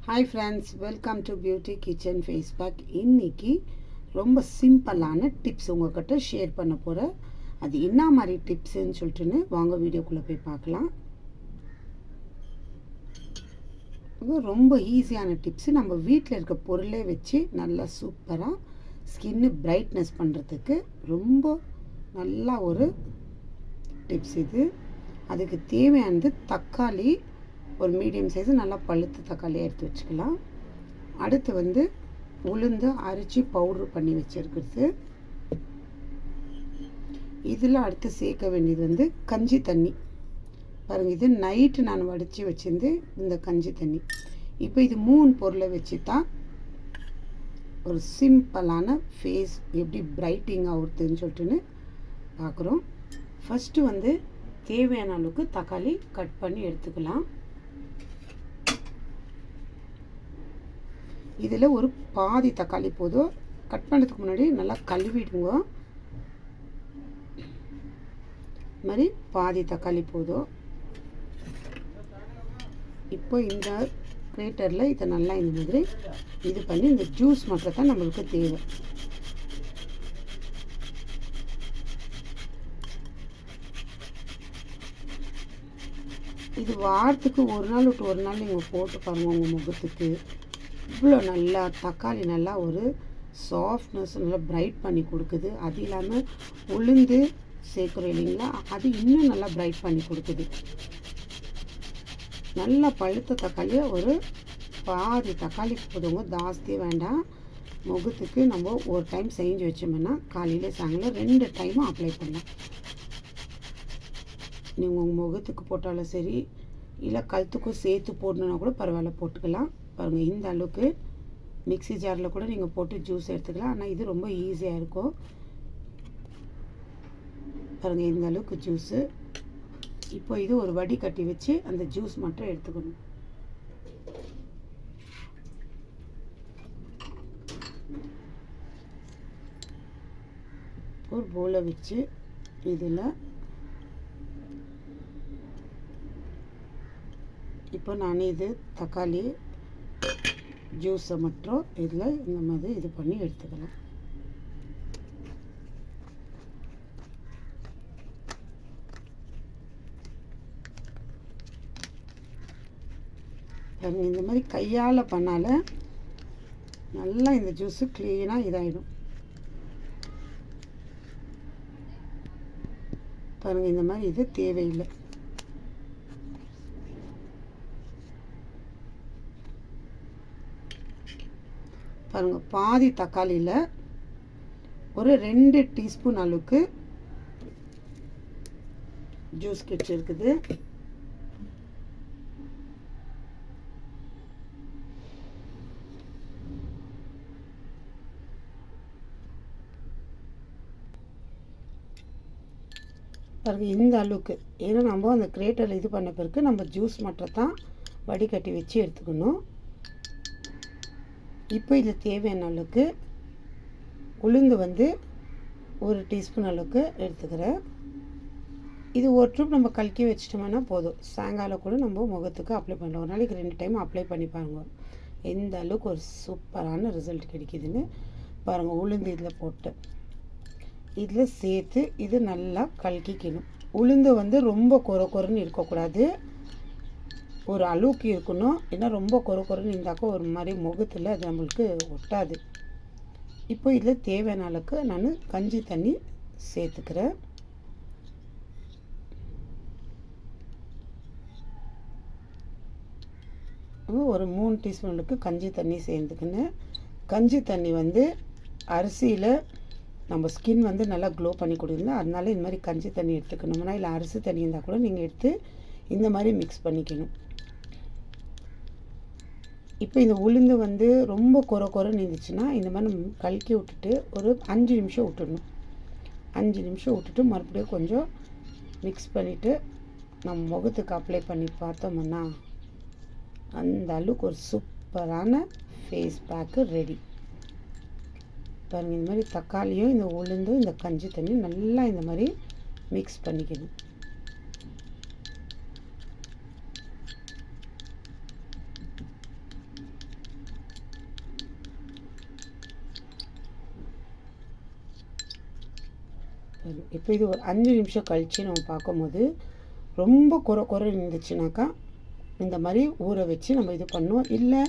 Hi friends, welcome to beauty kitchen face pack. இன்றைக்கி ரொம்ப சிம்பிளான டிப்ஸ் உங்கள்கிட்ட ஷேர் பண்ண போகிறேன். அது என்ன மாதிரி டிப்ஸுன்னு சொல்லிட்டுன்னு வாங்க வீடியோக்குள்ளே போய் பார்க்கலாம். ரொம்ப ஈஸியான டிப்ஸு, நம்ம வீட்டில் இருக்க பொருளே வச்சு நல்லா சூப்பராக ஸ்கின்னு பிரைட்னஸ் பண்ணுறதுக்கு ரொம்ப நல்லா ஒரு டிப்ஸ் இது. அதுக்கு தேவையானது தக்காளி, ஒரு மீடியம் சைஸு நல்லா பழுத்து தக்காளியாக எடுத்து வச்சுக்கலாம். அடுத்து உளுந்து அரைச்சி பவுட்ரு பண்ணி வச்சுருக்கிறது. இதில் அடுத்து சேர்க்க வேண்டியது கஞ்சி தண்ணி. பாருங்கள், இது நைட்டு நான் வடித்து வச்சுருந்து இந்த கஞ்சி தண்ணி. இப்போ இது 3 பொருளை வச்சு தான் ஒரு சிம்பிளான ஃபேஸ் எப்படி பிரைட்டிங் ஆகுதுன்னு சொல்லிட்டுன்னு பார்க்குறோம். ஃபஸ்ட்டு தேவையான அளவுக்கு தக்காளி கட் பண்ணி எடுத்துக்கலாம். இதில் ஒரு பாதி தக்காளி போதும். கட் பண்ணுறதுக்கு முன்னாடி நல்லா கழுவிடுங்க. இது மாதிரி பாதி தக்காளி போதும். இப்போ இந்த கிரேட்டரில் இதை நல்லா இந்த மாதிரி இது பண்ணி இந்த ஜூஸ் மட்டும் தான் நம்மளுக்கு தேவை. இது வாரத்துக்கு ஒரு நாள் விட்டு ஒரு நாள் நீங்கள் போட்டு பாருங்கள். உங்கள் முகத்துக்கு இவ்வளோ நல்லா தக்காளி நல்லா ஒரு சாஃப்ட்னஸ் நல்லா பிரைட் பண்ணி கொடுக்குது. அது இல்லாமல் உளுந்து சேர்க்குறோம் இல்லைங்களா, அது இன்னும் நல்லா பிரைட் பண்ணி கொடுக்குது. நல்லா பழுத்த தக்காளியை ஒரு பாதி தக்காளி போதுங்க, ஜாஸ்தியே வேண்டாம். முகத்துக்கு நம்ம ஒரு டைம் செஞ்சு வச்சோம்னா காலையில் சாயங்காலம் 2 டைமும் அப்ளை பண்ணலாம். நீங்கள் உங்கள் முகத்துக்கு போட்டாலும் சரி, இல்லை கழுத்துக்கும் சேர்த்து போடணுன்னா கூட பரவாயில்ல, போட்டுக்கலாம். பாருங்கள், இந்த அளவுக்கு மிக்ஸி ஜாரில் கூட நீங்கள் போட்டு ஜூஸ் எடுத்துக்கலாம். ஆனால் இது ரொம்ப ஈஸியாக இருக்கும். பாருங்கள், இந்த அளவுக்கு ஜூஸு. இப்போ இது ஒரு வடி கட்டி வச்சு அந்த ஜூஸ் மட்டும் எடுத்துக்கணும். ஒரு போலை வச்சு இதில் இப்போ நான் இது தக்காளி ஜூஸை மட்டும் இதில் இந்த மாதிரி இது பண்ணி எடுத்துக்கலாம். இந்த மாதிரி கையால் பண்ணால நல்லா இந்த ஜூஸு க்ளீனாக இதாகிடும். பாருங்கள், இந்த மாதிரி இது தேவையில்லை. பாருங்கள், பாதி தக்காளியில் ஒரு 2 டீஸ்பூன் அளவுக்கு ஜூஸ் கிடச்சிருக்குது. பாருங்கள், இந்த அளவுக்கு. ஏன்னா நம்ம அந்த கிரேட்டரில் இது பண்ண பிறகு நம்ம ஜூஸ் மட்டும் தான் வடிகட்டி வச்சு எடுத்துக்கணும். இப்போ இதில் தேவையான அளவுக்கு உளுந்து 1 டீஸ்பூன் அளவுக்கு எடுத்துக்கிறேன். இது ஒரு ட்ரிப் நம்ம கலக்கி வச்சிட்டோம்னா போதும். சாயங்காலம் கூட நம்ம முகத்துக்கு அப்ளை பண்ணலாம். ஒரு நாளைக்கு 2 டைம் அப்ளை பண்ணி பாருங்கள். எந்த அளவுக்கு ஒரு சூப்பரான ரிசல்ட் கிடைக்குதுன்னு பாருங்கள். உளுந்து இதில் போட்டு இதில் சேர்த்து இது நல்லா கலக்கிக்கணும். உளுந்து ரொம்ப கொரன்னு இருக்கக்கூடாது, ஒரு அளவுக்கு இருக்கணும். ஏன்னா ரொம்ப கொரன்னு இருந்தாக்கா ஒரு மாதிரி முகத்தில் அது நம்மளுக்கு ஒட்டாது. இப்போ இதில் தேவையான அளவுக்கு நான் கஞ்சி தண்ணி சேர்த்துக்கிறேன். ஒரு 3 டீஸ்பூன் அளவுக்கு கஞ்சி தண்ணி சேர்த்துக்கினேன். கஞ்சி தண்ணி அரிசியில் நம்ம ஸ்கின் நல்லா க்ளோ பண்ணி கொடுக்குது. அதனால இந்த மாதிரி கஞ்சி தண்ணி எடுத்துக்கணும்னா, இல்லை அரிசி தண்ணி இருந்தால் கூட நீங்கள் எடுத்து இந்த மாதிரி மிக்ஸ் பண்ணிக்கணும். இப்போ இந்த உளுந்து ரொம்ப கொரன்னு இருந்துச்சுன்னா இந்த மாதிரி நம்ம கலக்கி விட்டுட்டு ஒரு 5 நிமிஷம் விட்டுடணும். 5 நிமிஷம் விட்டுட்டு மறுபடியும் கொஞ்சம் மிக்ஸ் பண்ணிவிட்டு நம்ம முகத்துக்கு அப்ளை பண்ணி பார்த்தோம்னா அந்த அளவுக்கு ஒரு சூப்பரான ஃபேஸ் பேக்கு ரெடி. பாருங்கள், இந்த மாதிரி தக்காளியும் இந்த உளுந்தும் இந்த கஞ்சி தண்ணி நல்லா இந்த மாதிரி மிக்ஸ் பண்ணிக்கணும். இப்போ இது ஒரு 5 நிமிஷம் கழித்து நம்ம பார்க்கும்போது ரொம்ப குறை இருந்துச்சுனாக்கா இந்த மாதிரி ஊற வச்சு நம்ம இது பண்ணோம். இல்லை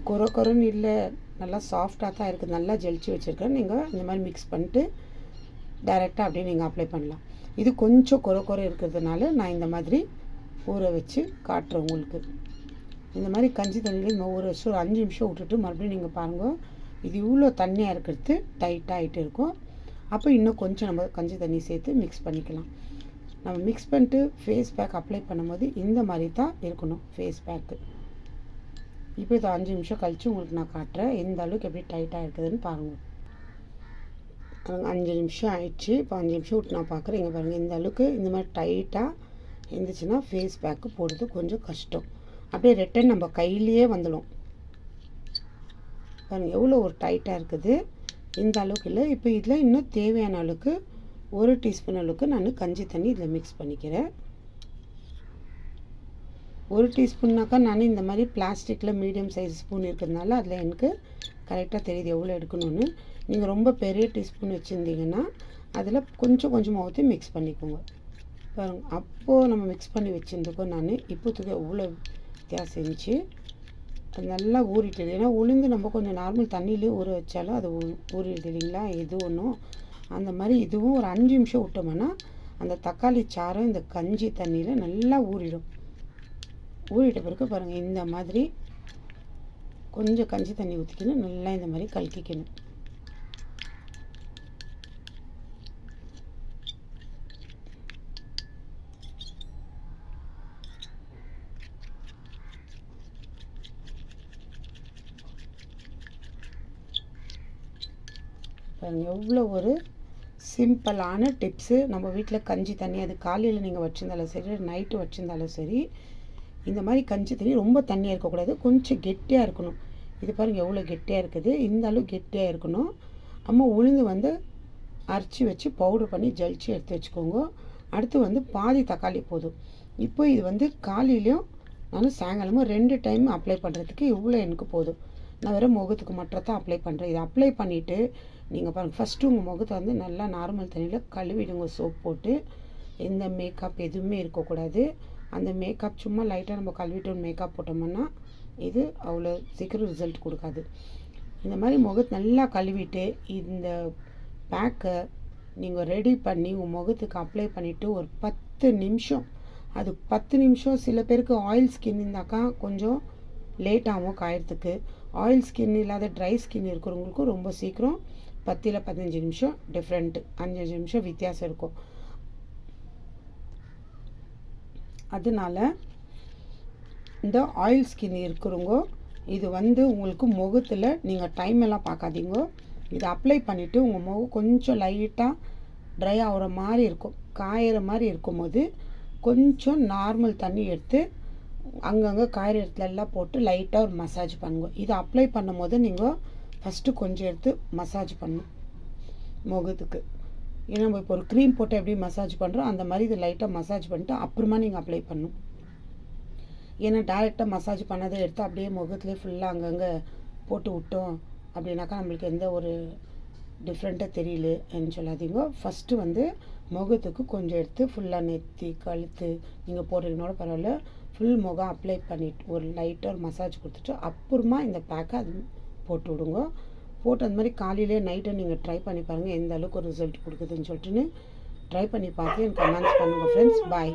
குறைன்னு இல்லை, நல்லா சாஃப்டாக தான் இருக்குது, நல்லா ஜெலிச்சு வச்சுருக்கேன், நீங்கள் இந்த மாதிரி மிக்ஸ் பண்ணிட்டு டைரெக்டாக அப்படியே நீங்கள் அப்ளை பண்ணலாம். இது கொஞ்சம் குறை இருக்கிறதுனால நான் இந்த மாதிரி ஊற வச்சு காட்டுறேன் உங்களுக்கு. இந்த மாதிரி கஞ்சி தண்ணியில் நம்ம ஊற வச்சு ஒரு 5 நிமிஷம் விட்டுட்டு மறுபடியும் நீங்கள் பாருங்கள், இது இவ்வளோ தண்ணியாக இருக்கிறது டைட்டாக ஆகிட்டு இருக்கும். அப்போ இன்னும் கொஞ்சம் நம்ம கஞ்சி தண்ணி சேர்த்து மிக்ஸ் பண்ணிக்கலாம். நம்ம மிக்ஸ் பண்ணிட்டு ஃபேஸ் பேக் அப்ளை பண்ணும்போது இந்த மாதிரி தான் இருக்கணும் ஃபேஸ் பேக்கு. இப்போ இது 5 நிமிஷம் கழித்து உங்களுக்கு நான் காட்டுறேன் எந்த அளவுக்கு எப்படி டைட்டாக இருக்குதுன்னு பாருங்கள். 5 நிமிஷம் ஆயிடுச்சு. இப்போ 5 நிமிஷம் விட்டு நான் பார்க்குறேன். இங்கே பாருங்கள், இந்த அளவுக்கு இந்த மாதிரி டைட்டாக இருந்துச்சுன்னா ஃபேஸ் பேக்கு போடுறது கொஞ்சம் கஷ்டம். அப்படியே ரிட்டன் நம்ம கையிலேயே வந்துடும். பாருங்கள் எவ்வளோ ஒரு டைட்டாக இருக்குது. இந்த அளவுக்கு இல்லை. இப்போ இதில் இன்னும் தேவையான அளவுக்கு 1 டீஸ்பூன் அளவுக்கு நான் கஞ்சி தண்ணி இதில் மிக்ஸ் பண்ணிக்கிறேன். 1 டீஸ்பூன்னாக்கா நான் இந்த மாதிரி பிளாஸ்டிக்கில் மீடியம் சைஸ் ஸ்பூன் இருக்கிறதுனால அதில் எனக்கு கரெக்டாக தெரியுது எவ்வளோ எடுக்கணும்னு. நீங்கள் ரொம்ப பெரிய டீஸ்பூன் வச்சுருந்தீங்கன்னா அதில் கொஞ்சமாக ஊற்றி மிக்ஸ் பண்ணிக்கோங்க. பாருங்கள், அப்போது நம்ம மிக்ஸ் பண்ணி வச்சுருந்துக்கோம். நான் இப்போத்துக்கு எவ்வளோ வித்தியாசம் இருந்துச்சு. அது நல்லா ஊறிட்டு, ஏன்னா உளுந்து நம்ம கொஞ்சம் நார்மல் தண்ணியிலே ஊற வச்சாலும் அது ஊறிடுது இல்லைங்களா, இது ஒன்றும். அந்த மாதிரி இதுவும் ஒரு 5 நிமிஷம் விட்டோம்னா அந்த தக்காளி சாரம் இந்த கஞ்சி தண்ணியில் நல்லா ஊறிடும். ஊறிட்ட பிறகு பாருங்கள், இந்த மாதிரி கொஞ்சம் கஞ்சி தண்ணி ஊற்றிக்கணும், நல்லா இந்த மாதிரி கலக்கிக்கணும். பாருங்கள் எவ்வளோ ஒரு சிம்பிளான டிப்ஸு. நம்ம வீட்டில் கஞ்சி தண்ணி அது காலையில் நீங்கள் வச்சுருந்தாலும் சரி, நைட்டு வச்சுருந்தாலும் சரி, இந்த மாதிரி கஞ்சி தண்ணி ரொம்ப தண்ணியாக இருக்கக்கூடாது, கொஞ்சம் கெட்டியாக இருக்கணும். இது பாருங்கள் எவ்வளோ கெட்டியாக இருக்குது. இந்த அளவு கெட்டியாக இருக்கணும். அம்மா உளுந்து வந்து அரைச்சி வச்சு பவுடர் பண்ணி ஜலிச்சு எடுத்து வச்சுக்கோங்க. அடுத்து வந்து பாதி தக்காளி போதும். இப்போ இது வந்து காலையிலையும் நான் சாயங்காலமும் 2 டைம் அப்ளை பண்ணுறதுக்கு இவ்வளோ எனக்கு போதும். நான் வெறும் முகத்துக்கு மட்டும் தான் அப்ளை பண்ணுறேன். இதை அப்ளை பண்ணிவிட்டு நீங்கள் பாருங்கள், ஃபஸ்ட்டு உங்கள் முகத்தை வந்து நல்லா நார்மல் தண்ணியில் கழுவிடுங்க, சோப் போட்டு. எந்த மேக்கப் எதுவுமே இருக்கக்கூடாது. அந்த மேக்கப் சும்மா லைட்டாக நம்ம கழுவிட்டு மேக்கப் போட்டோம்னா இது அவ்வளோ சீக்கிரம் ரிசல்ட் கொடுக்காது. இந்த மாதிரி முகத்தை நல்லா கழுவிட்டு இந்த பேக்கை நீங்கள் ரெடி பண்ணி உங்கள் முகத்துக்கு அப்ளை பண்ணிவிட்டு ஒரு 10 நிமிஷம், அது 10 நிமிஷம். சில பேருக்கு ஆயில் ஸ்கின் இருந்தாக்கா கொஞ்சம் லேட் ஆகும் காயறதுக்கு. ஆயில் ஸ்கின் இல்லாத ட்ரை ஸ்கின் இருக்கிறவங்களுக்கும் ரொம்ப சீக்கிரம் 10 15 நிமிஷம் டிஃப்ரெண்ட்டு, 5 நிமிஷம் வித்தியாசம் இருக்கும். அதனால இந்த ஆயில் ஸ்கின் இருக்கிறவங்க இது வந்து உங்களுக்கு முகத்தில் நீங்கள் டைம் எல்லாம் பார்க்காதீங்க. இதை அப்ளை பண்ணிவிட்டு உங்கள் முகம் கொஞ்சம் லைட்டாக ட்ரை ஆகிற மாதிரி இருக்கும், காயிற மாதிரி இருக்கும்போது கொஞ்சம் நார்மல் தண்ணி எடுத்து அங்கங்கே காயிற இடத்துல எல்லாம் போட்டு லைட்டாக ஒரு மசாஜ் பண்ணுங்க. இதை அப்ளை பண்ணும் போது நீங்கள் ஃபஸ்ட்டு கொஞ்சம் எடுத்து மசாஜ் பண்ணணும் முகத்துக்கு. ஏன்னா நம்ம இப்போ ஒரு க்ரீம் போட்டு எப்படி மசாஜ் பண்ணுறோம் அந்த மாதிரி இது லைட்டாக மசாஜ் பண்ணிட்டு அப்புறமா நீங்கள் அப்ளை பண்ணணும். ஏன்னா டைரெக்டாக மசாஜ் பண்ணதை எடுத்து அப்படியே முகத்துலேயே ஃபுல்லாக அங்கங்கே போட்டு விட்டோம் அப்படின்னாக்கா நம்மளுக்கு எந்த ஒரு டிஃப்ரெண்ட்டாக தெரியலன்னு சொல்லாதீங்க. ஃபஸ்ட்டு வந்து முகத்துக்கு கொஞ்சம் எடுத்து ஃபுல்லாக நெத்தி கழுத்து நீங்கள் போடுறீங்கனோட பரவாயில்ல, ஃபுல் முகம் அப்ளை பண்ணிவிட்டு ஒரு லைட்டாக ஒரு மசாஜ் கொடுத்துட்டு அப்புறமா இந்த பேக்கை அது போட்டு விடுங்க. போட்டு அந்த மாதிரி காலையிலே நைட்டை நீங்கள் ட்ரை பண்ணி பாருங்கள் எந்த அளவுக்கு ஒரு ரிசல்ட் கொடுக்குதுன்னு சொல்லிட்டுன்னு ட்ரை பண்ணி பார்த்து எனக்கு கமெண்ட்ஸ் பண்ணுங்கள் ஃப்ரெண்ட்ஸ். பாய்.